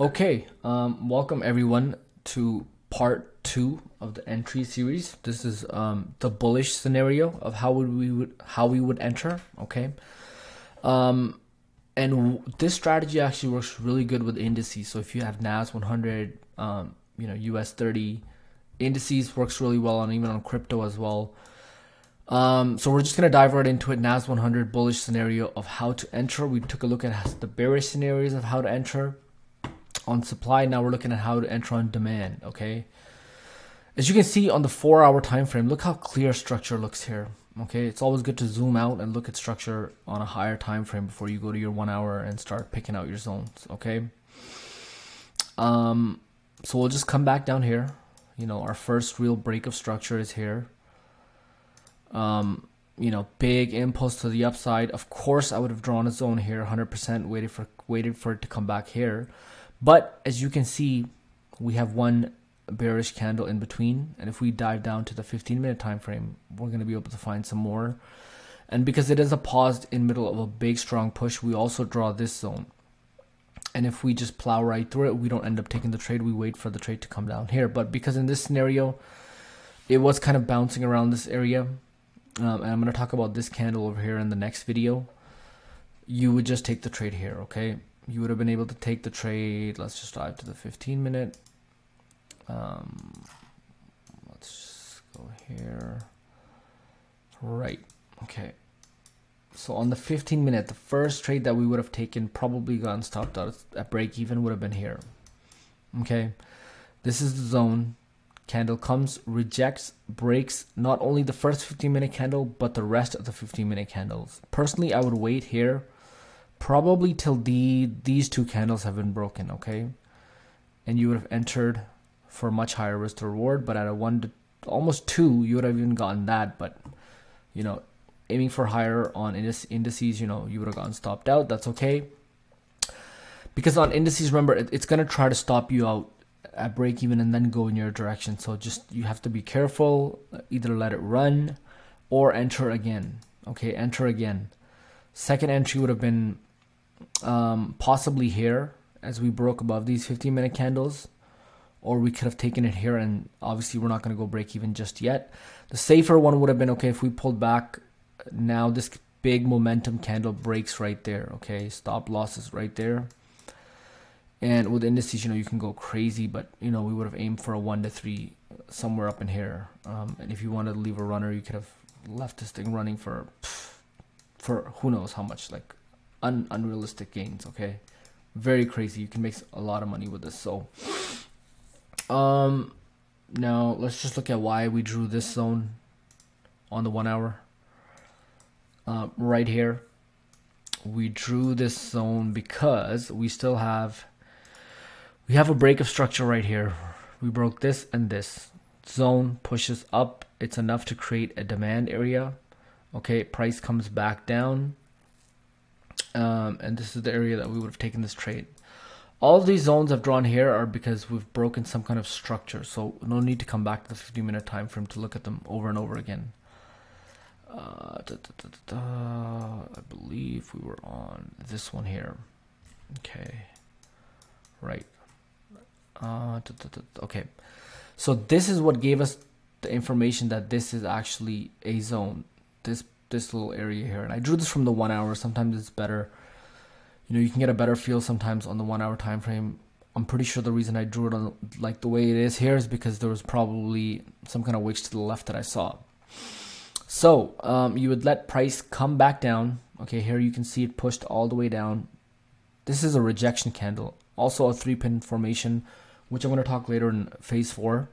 Okay, welcome everyone to part two of the entry series. This is the bullish scenario of how we would enter. Okay, and this strategy actually works really good with indices. So if you have NAS 100, US 30 indices works really well, and even on crypto as well. So we're just gonna dive right into it. NAS 100 bullish scenario of how to enter. We took a look at the bearish scenarios of how to enter on supply. Now we're looking at how to enter on demand. Okay, as you can see on the 4-hour time frame, look how clear structure looks here. Okay, it's always good to zoom out and look at structure on a higher time frame before you go to your 1 hour and start picking out your zones. Okay, so we'll just come back down here. Our first real break of structure is here. Big impulse to the upside. Of course, I would have drawn a zone here, 100%, waited for it to come back here. But as you can see, we have one bearish candle in between, and if we dive down to the 15-minute time frame, we're going to be able to find some more. And because it is a pause in middle of a big strong push, we also draw this zone. And if we just plow right through it, we don't end up taking the trade. We wait for the trade to come down here. But because in this scenario, it was kind of bouncing around this area, and I'm going to talk about this candle over here in the next video, you would just take the trade here. Okay, you would have been able to take the trade. Let's just dive to the 15-minute. Let's just go here. Right. Okay. So on the 15-minute, the first trade that we would have taken, probably gotten stopped out at break even, would have been here. Okay. This is the zone. Candle comes, rejects, breaks not only the first 15-minute candle, but the rest of the 15-minute candles. Personally, I would wait here probably till these two candles have been broken. Okay, and you would have entered for much higher risk to reward, but at a 1 to almost 2, you would have even gotten that. But aiming for higher on indices, you would have gotten stopped out. That's okay, because on indices, remember, it's going to try to stop you out at break even and then go in your direction. So you have to be careful, either let it run or enter again. Okay, enter again. Second entry would have been possibly here as we broke above these 15-minute candles, or we could have taken it here, and obviously we're not going to go break even just yet. The safer one would have been, okay, if we pulled back, now this big momentum candle breaks right there. Okay, stop losses right there. And with indices, you can go crazy, but we would have aimed for a 1 to 3 somewhere up in here. And if you wanted to leave a runner, you could have left this thing running for who knows how much, like unrealistic gains. Okay, very crazy. You can make a lot of money with this. So now let's just look at why we drew this zone on the 1 hour. Right here, we drew this zone because we have a break of structure right here. We broke this, and this zone pushes up. It's enough to create a demand area. Okay, price comes back down, and this is the area that we would have taken this trade. All of these zones I've drawn here are because we've broken some kind of structure, so no need to come back to the 15-minute time frame to look at them over and over again. I believe we were on this one here. Okay, right. Okay, so this is what gave us the information that this is actually a zone. This little area here, and I drew this from the 1 hour. Sometimes it's better, you can get a better feel sometimes on the 1 hour time frame. I'm pretty sure the reason I drew it on like the way it is here is because there was probably some kind of wicks to the left that I saw. So you would let price come back down. Okay, here you can see it pushed all the way down. This is a rejection candle, also a 3-pin formation, which I'm going to talk later in phase 4.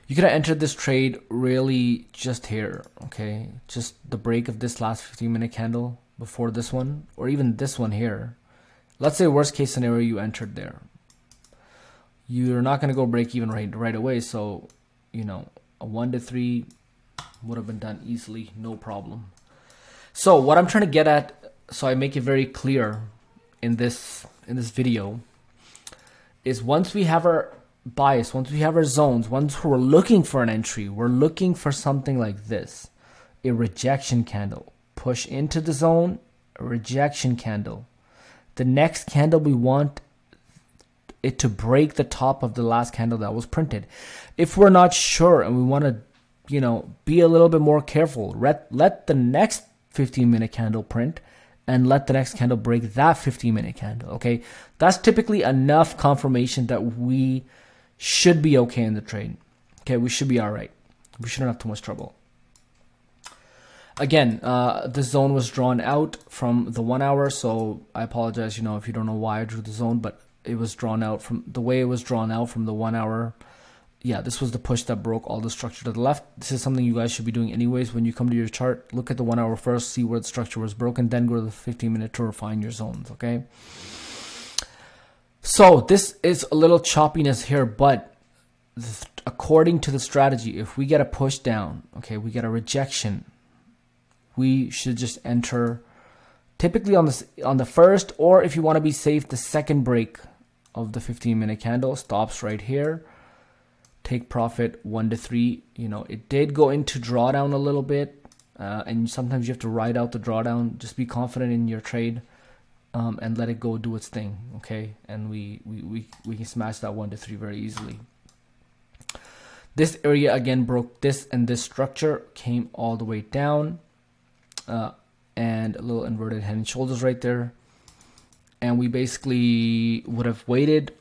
You could have entered this trade really just here. Okay, just the break of this last 15-minute candle before this one, or even this one here. Let's say worst case scenario, you entered there. You're not going to go break even right away, so a 1 to 3 would have been done easily, no problem. So what I'm trying to get at, so I make it very clear in this video, is once we have our bias, once we have our zones, once we're looking for an entry, we're looking for something like this, a rejection candle, push into the zone, a rejection candle. The next candle we want it to break the top of the last candle that was printed. If we're not sure and we want to, you know, be a little bit more careful, let the next 15-minute candle print and let the next candle break that 15-minute candle. Okay, that's typically enough confirmation that we should be okay in the trade. Okay, we should be all right. We shouldn't have too much trouble. Again, the zone was drawn out from the 1 hour, so I apologize, you know, if you don't know why I drew the zone, but it was drawn out from the way it was drawn out from the 1 hour. Yeah, this was the push that broke all the structure to the left. This is something you guys should be doing anyways. When you come to your chart, look at the 1 hour first, see where the structure was broken, then go to the 15-minute to refine your zones, okay? So this is a little choppiness here, but according to the strategy, if we get a push down, okay, we get a rejection, we should just enter typically on the first, or if you want to be safe, the second break of the 15-minute candle. Stops right here. Take profit 1 to 3. You know, it did go into drawdown a little bit, and sometimes you have to ride out the drawdown. Just be confident in your trade, and let it go do its thing. Okay, and we can smash that 1 to 3 very easily. This area again broke this, and this structure came all the way down, and a little inverted head and shoulders right there. And we basically would have waited.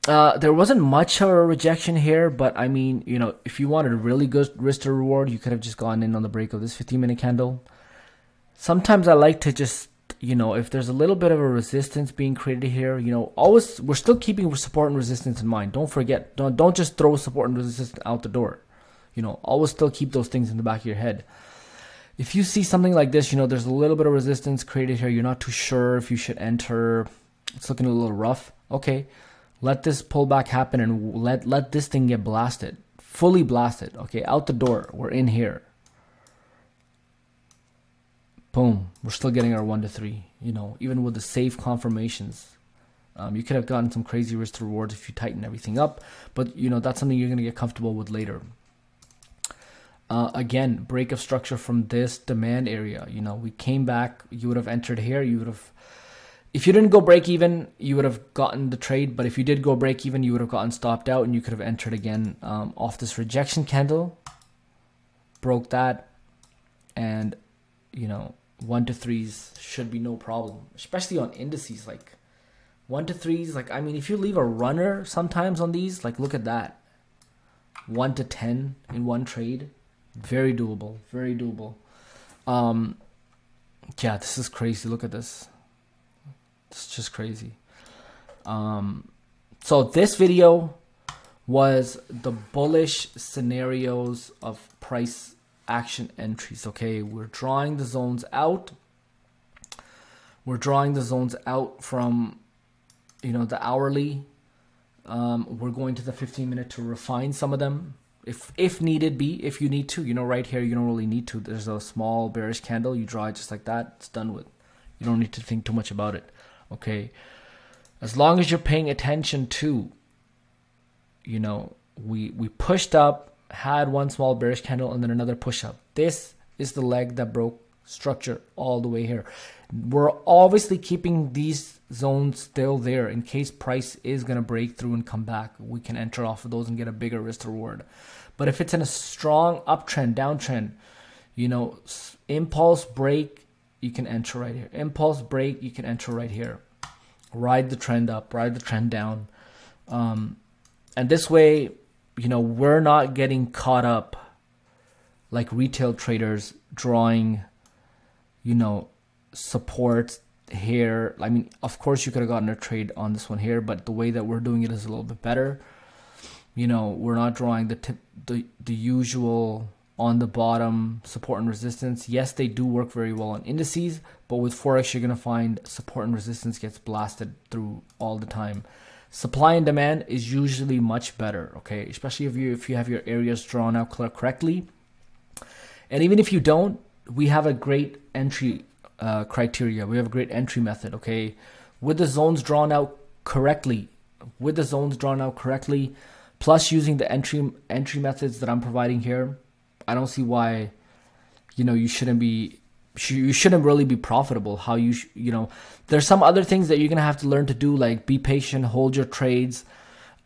There wasn't much of a rejection here, but I mean, you know, if you wanted a really good risk to reward, you could have just gone in on the break of this 15-minute candle. Sometimes I like to just, you know, if there's a little bit of a resistance being created here, you know, always, we're still keeping support and resistance in mind. Don't forget, don't just throw support and resistance out the door. You know, always still keep those things in the back of your head. If you see something like this, you know, there's a little bit of resistance created here. You're not too sure if you should enter. It's looking a little rough. Okay, let this pullback happen and let this thing get blasted, fully blasted. Okay, out the door. We're in here. Boom. We're still getting our 1 to 3. You know, even with the safe confirmations, you could have gotten some crazy risk to rewards if you tighten everything up. But you know, that's something you're gonna get comfortable with later. Again, break of structure from this demand area. You know, we came back. You would have entered here. You would have, if you didn't go break even, you would have gotten the trade. But if you did go break even, you would have gotten stopped out, and you could have entered again off this rejection candle. Broke that, and you know, 1 to 3s should be no problem, especially on indices. Like 1 to 3s, like, I mean, if you leave a runner sometimes on these, like, look at that, 1 to 10 in one trade. Very doable, very doable. Yeah, this is crazy. Look at this. It's just crazy. So this video was the bullish scenarios of price action entries. Okay, we're drawing the zones out. We're drawing the zones out from, you know, the hourly. We're going to the 15-minute to refine some of them. If needed be, if you need to, you know, right here, you don't really need to. There's a small bearish candle. You draw it just like that. It's done with. You don't need to think too much about it. Okay. As long as you're paying attention to, you know, we pushed up, had one small bearish candle, and then another push up. This is the leg that broke structure all the way here. We're obviously keeping these zones still there in case price is going to break through and come back. We can enter off of those and get a bigger risk to reward. But if it's in a strong uptrend, downtrend, you know, impulse break, you can enter right here. Impulse break, you can enter right here. Ride the trend up, ride the trend down. And this way, you know, we're not getting caught up like retail traders drawing, you know, support here. I mean, of course you could have gotten a trade on this one here, but the way that we're doing it is a little bit better. You know, we're not drawing the usual on the bottom support and resistance. Yes, they do work very well on indices, but with Forex, you're going to find support and resistance gets blasted through all the time. Supply and demand is usually much better, okay? Especially if you have your areas drawn out correctly. And even if you don't, we have a great entry criteria. We have a great entry method, okay? With the zones drawn out correctly, plus using the entry methods that I'm providing here, I don't see why, you know, you shouldn't be you shouldn't really be profitable. How you know, there's some other things that you're gonna have to learn to do, like be patient, hold your trades,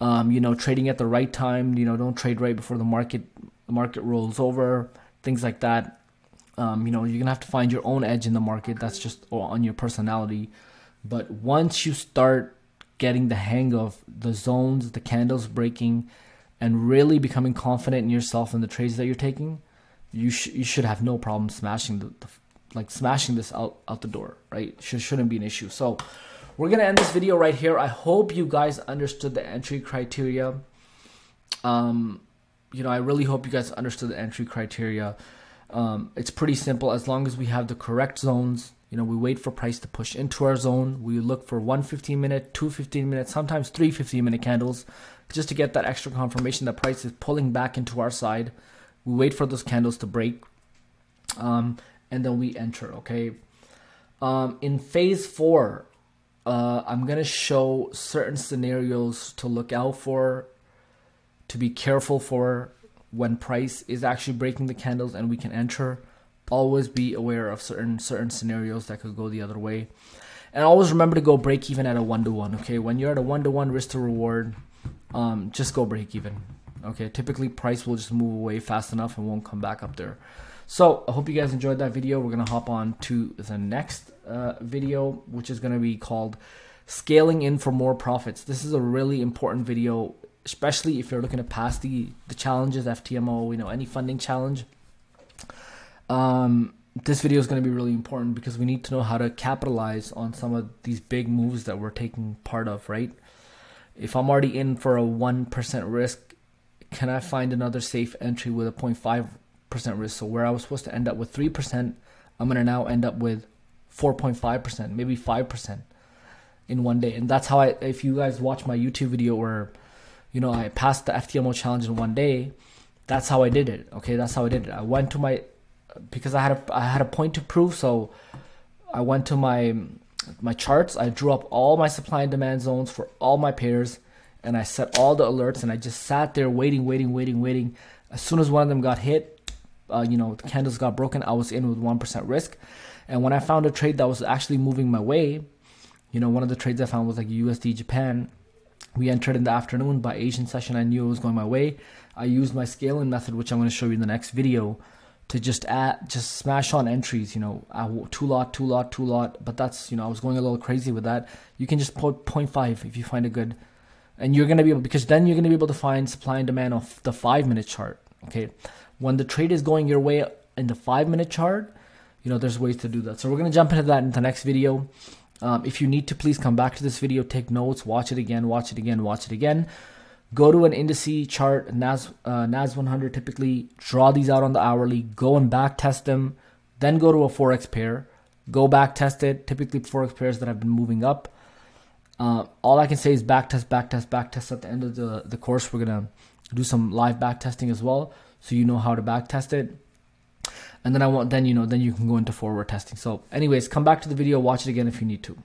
you know, trading at the right time. You know, don't trade right before the market rolls over, things like that. You know, you're gonna have to find your own edge in the market. That's just on your personality. But once you start getting the hang of the zones, the candles breaking, and really becoming confident in yourself and the trades that you're taking, you should have no problem smashing smashing this out the door, right? Shouldn't be an issue. So we're gonna end this video right here. I hope you guys understood the entry criteria. You know, I really hope you guys understood the entry criteria. It's pretty simple. As long as we have the correct zones, you know, we wait for price to push into our zone. We look for 1 15-minute, 2 15-minute, sometimes 3 15-minute candles, just to get that extra confirmation that price is pulling back into our side. We wait for those candles to break, and then we enter. Okay. In phase 4, I'm gonna show certain scenarios to look out for, to be careful for when price is actually breaking the candles and we can enter. Always be aware of certain scenarios that could go the other way, and always remember to go break even at a 1-to-1. Okay, when you're at a 1-to-1 risk to reward, just go break even. Okay, typically price will just move away fast enough and won't come back up there. So I hope you guys enjoyed that video. We're gonna hop on to the next video, which is gonna be called scaling in for more profits. This is a really important video, especially if you're looking to pass the challenges, FTMO, you know, any funding challenge. This video is going to be really important because we need to know how to capitalize on some of these big moves that we're taking part of, right? If I'm already in for a 1% risk, can I find another safe entry with a 0.5% risk? So where I was supposed to end up with 3%, I'm going to now end up with 4.5%, maybe 5% in one day. And that's how if you guys watch my YouTube video where, you know, I passed the FTMO challenge in one day, that's how I did it. Okay, that's how I did it. I went to because I had a point to prove, so I went to my charts. I drew up all my supply and demand zones for all my pairs, and I set all the alerts, and I just sat there waiting. As soon as one of them got hit, you know, the candles got broken, I was in with 1% risk. And when I found a trade that was actually moving my way, you know, one of the trades I found was like USD Japan. We entered in the afternoon. By Asian session, I knew it was going my way. I used my scaling method, which I'm going to show you in the next video, to just smash on entries, you know, 2 lot, but that's, you know, I was going a little crazy with that. You can just put 0.5 if you find a good, and you're going to be able, because then you're going to be able to find supply and demand of the 5-minute chart. Okay, when the trade is going your way in the 5-minute chart, you know, there's ways to do that. So we're going to jump into that in the next video. If you need to, please come back to this video, take notes, watch it again. Go to an indice chart, NAS 100 typically, draw these out on the hourly, go and back test them, then go to a Forex pair, go back test it, typically Forex pairs that have been moving up. All I can say is back test. At the end of the course, we're going to do some live back testing as well, so you know how to back test it. And then then you can go into forward testing. So anyways, come back to the video, watch it again if you need to.